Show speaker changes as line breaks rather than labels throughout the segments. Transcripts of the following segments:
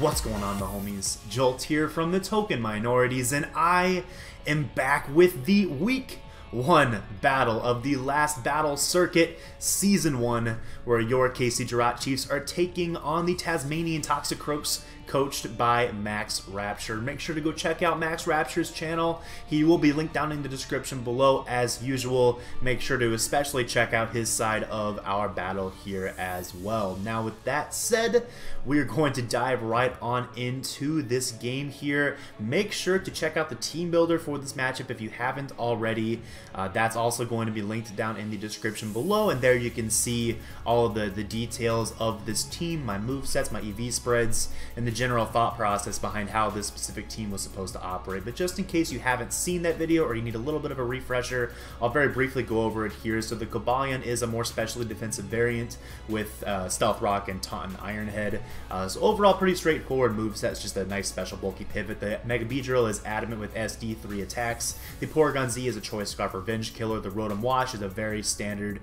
What's going on, the homies? Jolt here from TheTokenMinorities, and I am back with the Week 1 battle of the last battle circuit, Season 1, where your KC Jirachiefs are taking on the Tasmanian Toxicroaks, coached by MaxRapture. Make sure to go check out MaxRapture's channel. He will be linked down in the description below as usual. Make sure to especially check out his side of our battle here as well. Now, with that said, we're going to dive right on into this game here. Make sure to check out the team builder for this matchup if you haven't already. That's also going to be linked down in the description below, and there you can see all of the details of this team, my movesets, my EV spreads, and the general thought process behind how this specific team was supposed to operate. But just in case you haven't seen that video or you need a little bit of a refresher, I'll very briefly go over it here. So the Cobalion is a more specially defensive variant with Stealth Rock and Taunt and Iron Head. So overall pretty straightforward moveset. It's just a nice special bulky pivot. The Mega Beedrill is adamant with SD 3 attacks. The Porygon Z is a Choice Scarf Revenge Killer. The Rotom Wash is a very standard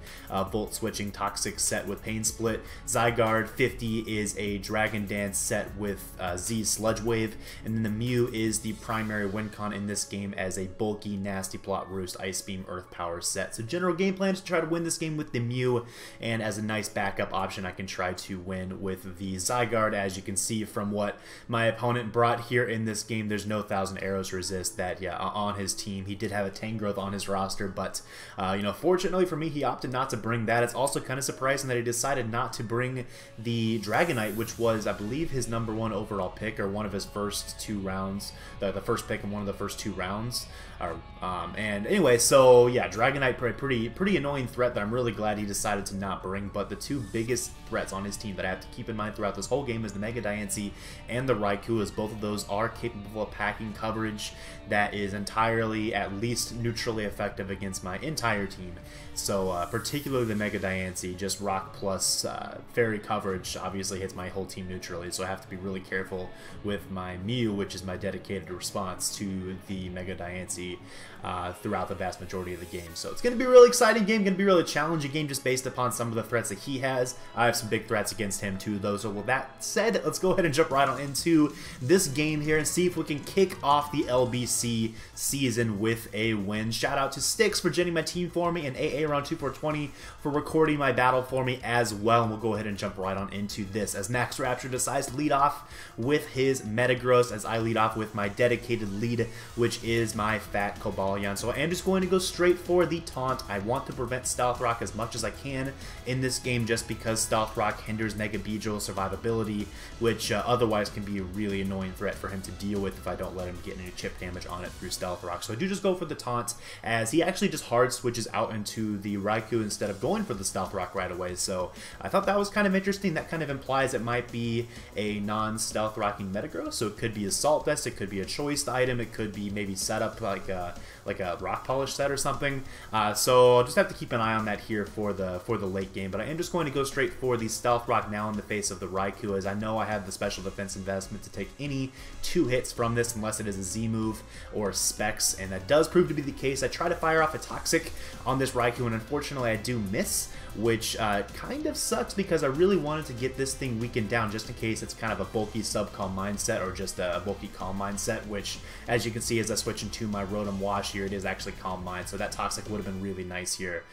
Volt switching toxic set with Pain Split. Zygarde 50 is a Dragon Dance set with Z Sludge Wave, and then the Mew is the primary win con in this game as a bulky Nasty Plot Roost Ice Beam Earth Power set. So general game plan is to try to win this game with the Mew, and as a nice backup option I can try to win with the Zygarde. As you can see from what my opponent brought here in this game, there's no Thousand Arrows resist that on his team. He did have a Tangrowth on his roster, but you know, fortunately for me, he opted not to bring that. It's also kind of surprising that he decided not to bring the Dragonite, which was, I believe, his #1 overall pick, or one of his first 2 rounds, the first pick in one of the first 2 rounds. And anyway, so yeah, Dragonite, pretty annoying threat that I'm really glad he decided to not bring. But the 2 biggest threats on his team that I have to keep in mind throughout this whole game is the Mega Diancie and the Raikou, as both of those are capable of packing coverage that is entirely, at least neutrally effective against my entire team. So particularly the Mega Diancie, just Rock plus Fairy coverage obviously hits my whole team neutrally, so I have to be really careful with my Mew, which is my dedicated response to the Mega Diancie throughout the vast majority of the game. So it's going to be a really exciting game, going to be a really challenging game just based upon some of the threats that he has. I have some big threats against him too, though. So with that said, let's go ahead and jump right on into this game here and see if we can kick off the LBC season with a win. Shout out to Styx for joining my team for me, and AA around 2420 for recording my battle for me as well. And we'll go ahead and jump right on into this as MaxRapture decides to lead off with his Metagross, as I lead off with my dedicated lead, which is my Fat Cobalion. So I am just going to go straight for the taunt. I want to prevent Stealth Rock as much as I can in this game, just because Stealth Rock hinders Mega Beedrill survivability, which otherwise can be a really annoying threat for him to deal with if I don't let him get any chip damage on it through Stealth Rock. So I do just go for the taunt, as he actually just hard switches out into the Raikou instead of going for the Stealth Rock right away. So I thought that was kind of interesting. That kind of implies it might be a non-Stealth Rocking Metagross, so it could be Assault Vest, it could be a choiced item, it could be maybe set up like a Rock Polish set or something. So I'll just have to keep an eye on that here for the late game. But I am just going to go straight for the Stealth Rock now in the face of the Raikou, as I know I have the special defense investment to take any 2 hits from this unless it is a Z move or Specs, and that does prove to be the case. I try to fire off a Toxic on this Raikou, and unfortunately I do miss, which kind of sucks because I really wanted to get this thing weakened down just in case it's kind of a bulky sub-calm mindset or just a bulky calm mindset, which as you can see as I switch into my Rotom Wash here, it is actually Calm Mind, so that Toxic would have been really nice here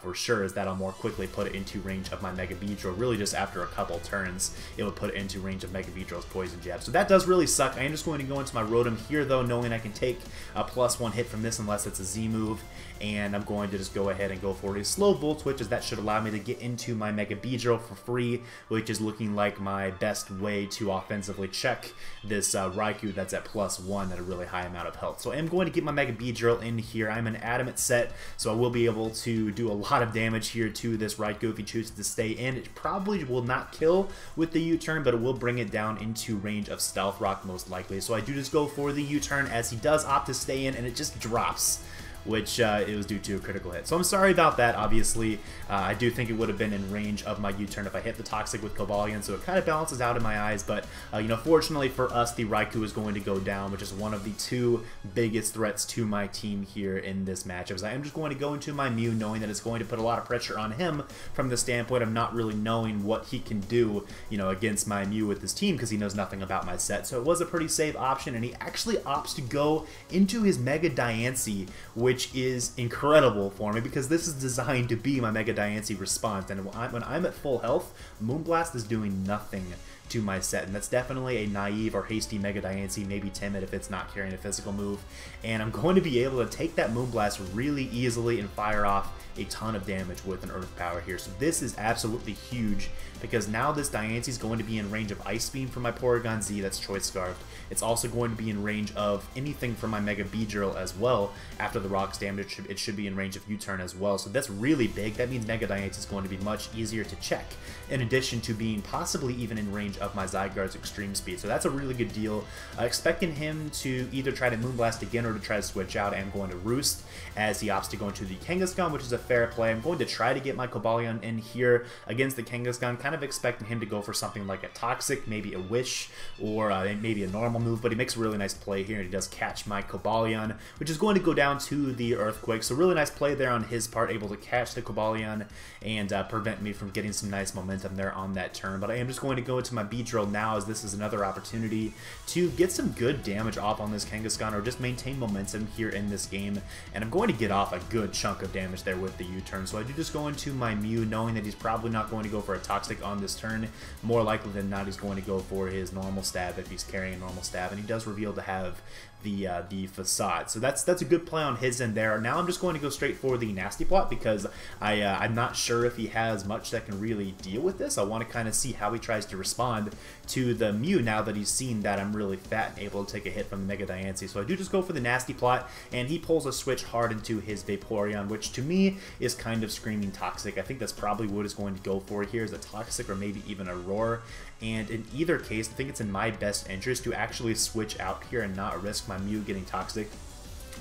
for sure, as that'll more quickly put it into range of my Mega Beedrill. Really just after a couple turns it would put it into range of Mega Beedrill's Poison Jab, so that does really suck. I am just going to go into my Rotom here though, knowing I can take a +1 hit from this unless it's a Z move, and I'm going to just go ahead and go for a slow Volt Switch, as that should allow me to get into my Mega Beedrill for free, which is looking like my best way to offensively check this Raikou that's at +1 at a really high amount of health. So I am going to get my Mega Beedrill in here. I'm an adamant set, so I will be able to do a lot of damage here to this Raikou if he chooses to stay in. It probably will not kill with the U-turn, but it will bring it down into range of Stealth Rock most likely. So I do just go for the U-turn, as he does opt to stay in, and it just drops, which it was due to a critical hit. So I'm sorry about that, obviously. I do think it would have been in range of my U-turn if I hit the Toxic with Cobalion, so it kind of balances out in my eyes, but, you know, fortunately for us, the Raikou is going to go down, which is one of the two biggest threats to my team here in this matchup, as I am just going to go into my Mew knowing that it's going to put a lot of pressure on him from the standpoint of not really knowing what he can do, you know, against my Mew with his team, because he knows nothing about my set. So it was a pretty safe option, and he actually opts to go into his Mega Diancie, which is incredible for me, because this is designed to be my Mega Diancie response, and when I'm at full health, Moonblast is doing nothing to my set, and that's definitely a naive or hasty Mega Diancie, maybe timid if it's not carrying a physical move, and I'm going to be able to take that Moonblast really easily and fire off a ton of damage with an Earth Power here. So this is absolutely huge, because now this Diancie is going to be in range of Ice Beam from my Porygon Z that's Choice Scarfed. It's also going to be in range of anything from my Mega Beedrill as well. After the Rock's damage, it should be in range of U-turn as well. So that's really big. That means Mega Diancie is going to be much easier to check, in addition to being possibly even in range of my Zygarde's Extreme Speed. So that's a really good deal. Expecting him to either try to Moonblast again or to try to switch out. I'm going to Roost as he opts to go into the Kangaskhan, which is a fair play. I'm going to try to get my Cobalion in here against the Kangaskhan, kind of expecting him to go for something like a Toxic, maybe a Wish, or maybe a normal move, but he makes a really nice play here, and he does catch my Cobalion, which is going to go down to the Earthquake. So really nice play there on his part, able to catch the Cobalion and prevent me from getting some nice momentum there on that turn. But I am just going to go into my Beedrill now, as this is another opportunity to get some good damage off on this Kangaskhan, or just maintain momentum here in this game, and I'm going to get off a good chunk of damage there with the U-turn. So I do just go into my Mew knowing that he's probably not going to go for a Toxic on this turn. More likely than not, he's going to go for his normal stab if he's carrying a normal stab, and he does reveal to have the Facade. So that's a good play on his end there. Now I'm just going to go straight for the Nasty Plot, because I'm not sure if he has much that can really deal with this. I want to kind of see how he tries to respond to the Mew now that he's seen that I'm really fat and able to take a hit from the Mega Diancie. So I do just go for the Nasty Plot, and he pulls a switch hard into his Vaporeon, which to me is kind of screaming Toxic. I think that's probably what he's going to go for here, is a Toxic or maybe even a Roar. And in either case, I think it's in my best interest to actually switch out here and not risk my Mew getting Toxic,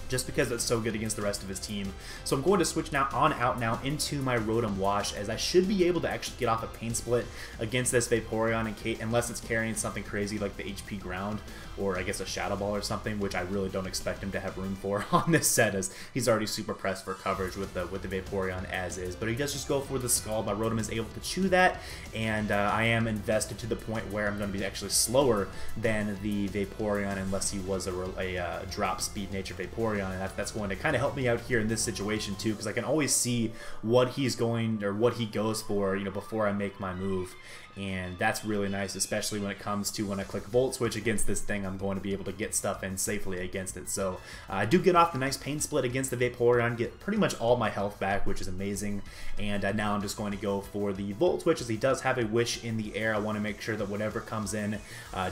just because it's so good against the rest of his team. So I'm going to switch now out now into my Rotom Wash, as I should be able to actually get off a Pain Split against this Vaporeon, unless it's carrying something crazy like the HP Ground, or I guess a Shadow Ball or something, which I really don't expect him to have room for on this set, as he's already super pressed for coverage with the Vaporeon as is. But he does just go for the Scald. My Rotom is able to chew that, and I am invested to the point where I'm going to be actually slower than the Vaporeon, unless he was a drop speed nature Vaporeon, and that's going to kind of help me out here in this situation too, because I can always see what he's going, or what he goes for, you know, before I make my move. And that's really nice, especially when it comes to when I click Volt Switch against this thing, I'm going to be able to get stuff in safely against it. So I do get off the nice Pain Split against the Vaporeon, get pretty much all my health back, which is amazing. And now I'm just going to go for the Volt Switch, as he does have a Wish in the air. I want to make sure that whatever comes in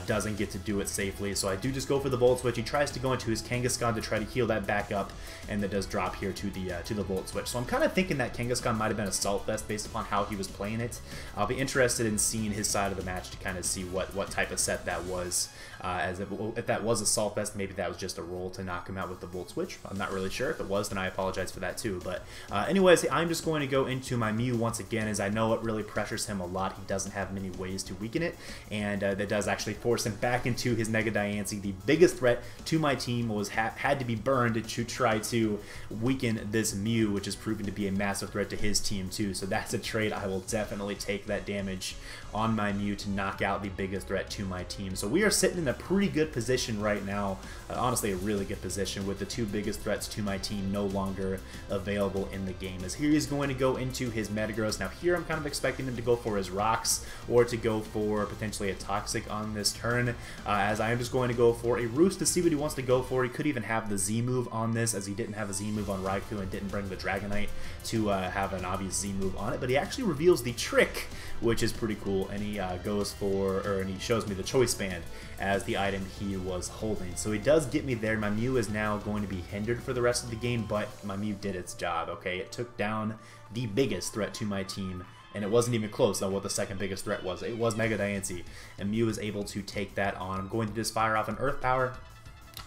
doesn't get to do it safely. So I do just go for the Volt Switch. He tries to go into his Kangaskhan to try to heal that back up, and that does drop here to the Volt Switch. So I'm kind of thinking that Kangaskhan might have been a Salt Vest based upon how he was playing it. I'll be interested in seeing his side of the match to kind of see what type of set that was. As if that was a Salt Vest, maybe that was just a roll to knock him out with the Volt Switch. I'm not really sure. If it was, then I apologize for that too. But anyways, I'm just going to go into my Mew once again, as I know it really pressures him a lot. He doesn't have many ways to weaken it, and that does actually force him back into his Mega Diancie. The biggest threat to my team was had to be burned to try to weaken this Mew, which has proven to be a massive threat to his team too. So that's a trade. I will definitely take that damage on my Mew to knock out the biggest threat to my team. So we are sitting in a pretty good position right now, honestly a really good position, with the two biggest threats to my team no longer available in the game. As here he's going to go into his Metagross. Now here I'm kind of expecting him to go for his Rocks, or to go for potentially a Toxic on this turn, as I am just going to go for a Roost to see what he wants to go for. He could even have the Z move on this, as he didn't have a Z move on Raikou and didn't bring the Dragonite to have an obvious Z move on it, but he actually reveals the Trick, which is pretty cool, and he goes for, and he shows me the Choice Band as the item he was holding. So he does get me there. My Mew is now going to be hindered for the rest of the game, but my Mew did its job, okay? It took down the biggest threat to my team, and it wasn't even close on what the second biggest threat was. It was Mega Diancie, and Mew was able to take that on. I'm going to just fire off an Earth Power,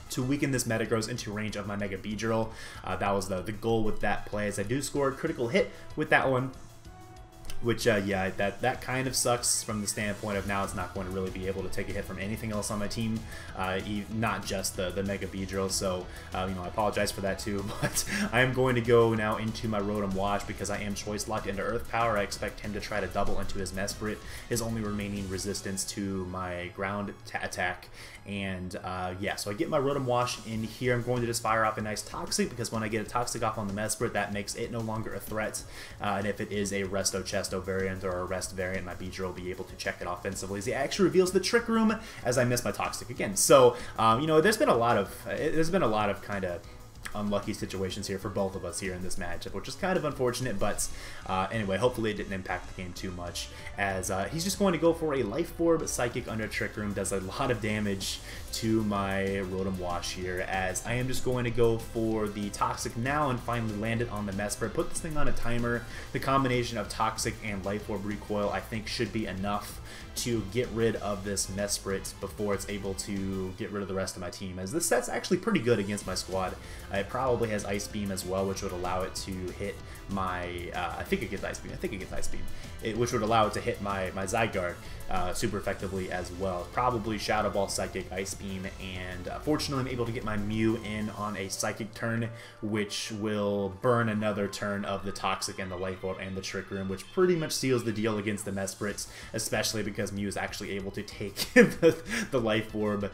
to weaken this Metagross into range of my Mega Beedrill. That was the goal with that play, as I do score a critical hit with that one. Which, yeah, that kind of sucks from the standpoint of now it's not going to really be able to take a hit from anything else on my team, not just the Mega Beedrill. So, you know, I apologize for that too. But I am going to go now into my Rotom Wash because I am choice locked into Earth Power. I expect him to try to double into his Mesprit, his only remaining resistance to my ground attack. And yeah, so I get my Rotom Wash in here. I'm going to just fire off a nice Toxic, because when I get a Toxic off on the Mesprit, that makes it no longer a threat. And if it is a Resto Chesto variant or a Rest variant, my Beedrill will be able to check it offensively, as he actually reveals the Trick Room as I miss my Toxic again. So, you know, there's been a lot of kind of unlucky situations here for both of us here in this matchup, which is kind of unfortunate, but anyway, hopefully it didn't impact the game too much, as he's just going to go for a Life Orb. Psychic under Trick Room does a lot of damage to my Rotom Wash here, as I am just going to go for the Toxic now and finally land it on the Mesprit. Put this thing on a timer. The combination of Toxic and Life Orb recoil, I think, should be enough to get rid of this Mesprit before it's able to get rid of the rest of my team, as this set's actually pretty good against my squad. It probably has Ice Beam as well, which would allow it to hit my, I think it gets Ice Beam, which would allow it to hit my Zygarde super effectively as well. Probably Shadow Ball, Psychic, Ice Beam, and fortunately I'm able to get my Mew in on a Psychic turn, which will burn another turn of the Toxic and the Life Orb and the Trick Room, which pretty much seals the deal against the Mesprits, especially because Mew is actually able to take the Life Orb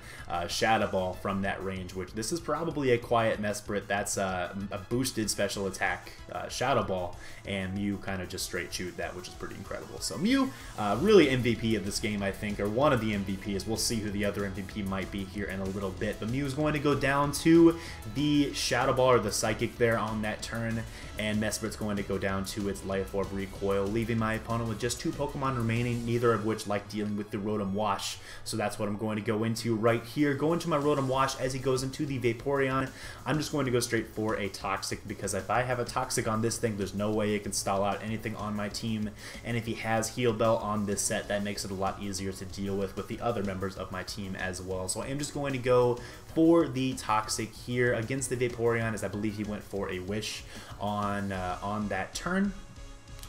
Shadow Ball from that range, which this is probably a quiet Mesprit. That's a boosted special attack Shadow Ball, and Mew kind of just straight shoot that, which is pretty incredible. So Mew, really MVP of this game, I think, or one of the MVPs. We'll see who the other MVP might be here in a little bit, but Mew is going to go down to the Shadow Ball or the Psychic there on that turn, and Mesprit's going to go down to its Life Orb recoil, leaving my opponent with just 2 Pokemon remaining, neither of which like dealing with the Rotom Wash. So that's what I'm going to go into right here. Go into my Rotom Wash as he goes into the Vaporeon. I'm just going to go straight for a Toxic, because if I have a Toxic on this thing, there's no way it can stall out anything on my team. And if he has Heal Bell on this set, that makes it a lot easier to deal with the other members of my team as well. So I am just going to go for the Toxic here against the Vaporeon, as I believe he went for a Wish on that turn.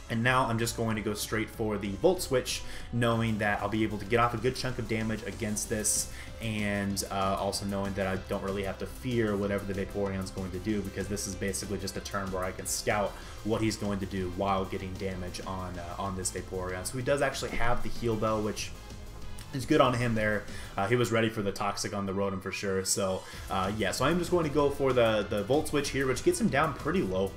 And now I'm just going to go straight for the Volt Switch, knowing that I'll be able to get off a good chunk of damage against this, and also knowing that I don't really have to fear whatever the Vaporeon's going to do, because this is basically just a turn where I can scout what he's going to do while getting damage on this Vaporeon. So he does actually have the Heal Bell, which is good on him there. He was ready for the Toxic on the Rotom for sure. So yeah, so I'm just going to go for the Volt Switch here, which gets him down pretty low.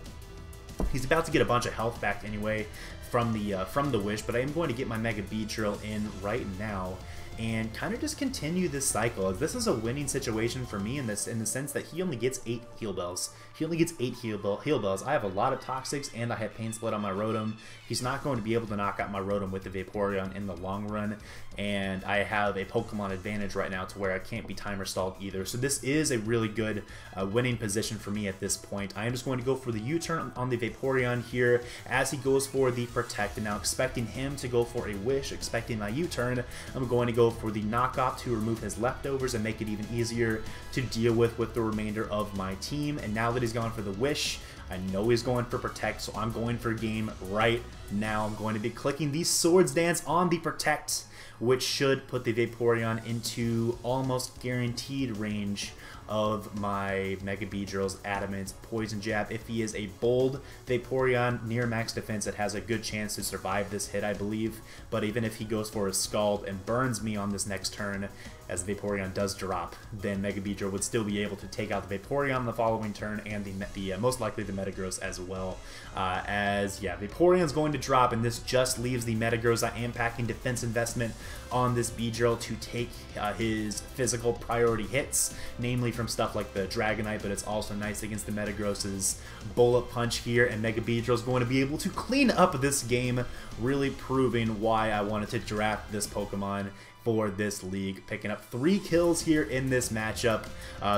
He's about to get a bunch of health back anyway from the Wish, but I am going to get my Mega Beedrill in right now and kind of just continue this cycle, as this is a winning situation for me in the sense that he only gets 8 Heal Bells. He only gets 8 Heal Bells. I have a lot of Toxics, and I have Pain Split on my Rotom. He's not going to be able to knock out my Rotom with the Vaporeon in the long run, and I have a Pokemon advantage right now to where I can't be timer stalled either. So this is a really good winning position for me at this point. I am just going to go for the U-turn on the Vaporeon here as he goes for the Protect, and now expecting him to go for a Wish, expecting my U-turn, I'm going to go for the Knockoff to remove his leftovers and make it even easier to deal with the remainder of my team. And now that he's gone for the Wish, I know he's going for Protect, so I'm going for game right now. I'm going to be clicking the Swords Dance on the Protect, which should put the Vaporeon into almost guaranteed range of my Mega Beedrill's Adamant Poison Jab. If he is a bold Vaporeon near max defense, it has a good chance to survive this hit, I believe. But even if he goes for a Scald and burns me on this next turn, as the Vaporeon does drop, then Mega Beedrill would still be able to take out the Vaporeon the following turn, and the most likely the Metagross as well. Yeah, Vaporeon's going to drop, and this just leaves the Metagross. I am packing defense investment on this Beedrill to take his physical priority hits, namely from stuff like the Dragonite, but it's also nice against the Metagross's Bullet Punch here, and Mega Beedrill is going to be able to clean up this game, really proving why I wanted to draft this Pokemon for this league, picking up 3 kills here in this matchup.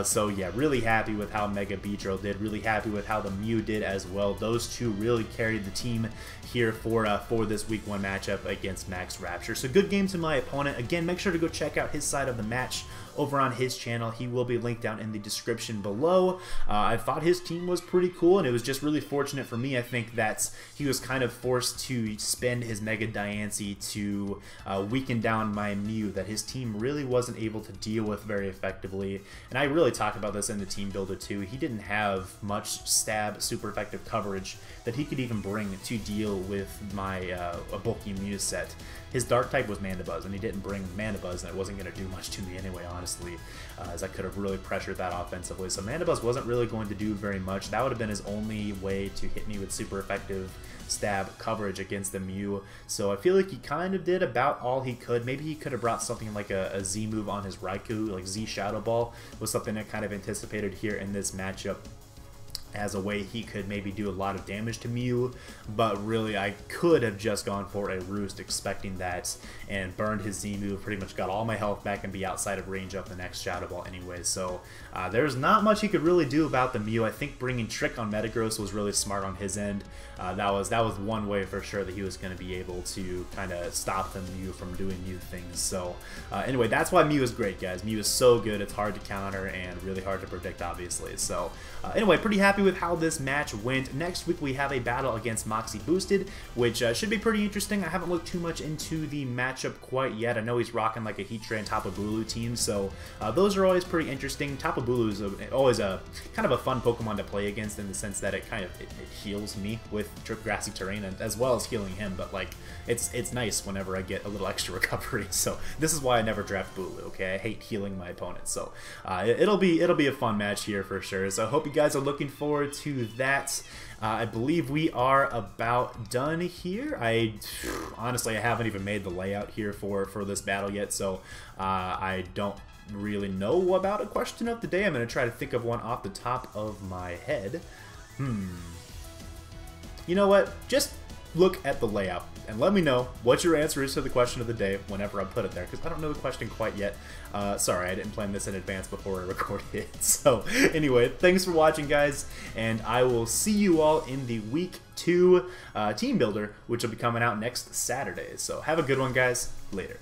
So yeah, really happy with how Mega Beedrill did, really happy with how the Mew did as well. Those two really carried the team here for this week 1 matchup against MaxRapture. So good game to my opponent. Again, make sure to go check out his side of the match over on his channel. He will be linked down in the description below. I thought his team was pretty cool, and it was just really fortunate for me, I think, that he was kind of forced to spend his Mega Diancie to weaken down my Mew that his team really wasn't able to deal with very effectively. And I really talked about this in the team builder too. He didn't have much stab super effective coverage that he could even bring to deal with my a bulky Mew set. His Dark type was Mandibuzz, and he didn't bring Mandibuzz, and it wasn't going to do much to me anyway, honestly, as I could have really pressured that offensively. So Mandibuzz wasn't really going to do very much. That would have been his only way to hit me with super effective stab coverage against the Mew. So I feel like he kind of did about all he could. Maybe he could have brought something like a Z move on his Raikou, like Z Shadow Ball was something I kind of anticipated here in this matchup, as a way he could maybe do a lot of damage to Mew, but really I could have just gone for a Roost expecting that and burned his Z move, pretty much got all my health back and be outside of range of the next Shadow Ball anyway. So there's not much he could really do about the Mew. I think bringing Trick on Metagross was really smart on his end. That was one way for sure that he was going to be able to kind of stop the Mew from doing new things. So anyway, that's why Mew is great, guys. Mew is so good, it's hard to counter and really hard to predict, obviously. So anyway, pretty happy with how this match went. Next week we have a battle against Moxie Boosted, which should be pretty interesting. I haven't looked too much into the matchup quite yet. I know he's rocking like a Heatran Tapu Bulu team, so those are always pretty interesting. Tapu Bulu is always a kind of a fun Pokemon to play against in the sense that it kind of it heals me with grassy terrain, and as well as healing him, but like it's nice whenever I get a little extra recovery. So this is why I never draft Bulu, okay? I hate healing my opponents. So it'll be a fun match here for sure. So I hope you guys are looking forward to that. I believe we are about done here. Honestly, I haven't even made the layout here for this battle yet, so I don't really know about a question of the day. I'm going to try to think of one off the top of my head. You know what? Just look at the layout and let me know what your answer is to the question of the day whenever I put it there, because I don't know the question quite yet. Sorry, I didn't plan this in advance before I recorded it. So anyway, thanks for watching, guys, and I will see you all in the Week 2 Team Builder, which will be coming out next Saturday. So have a good one, guys. Later.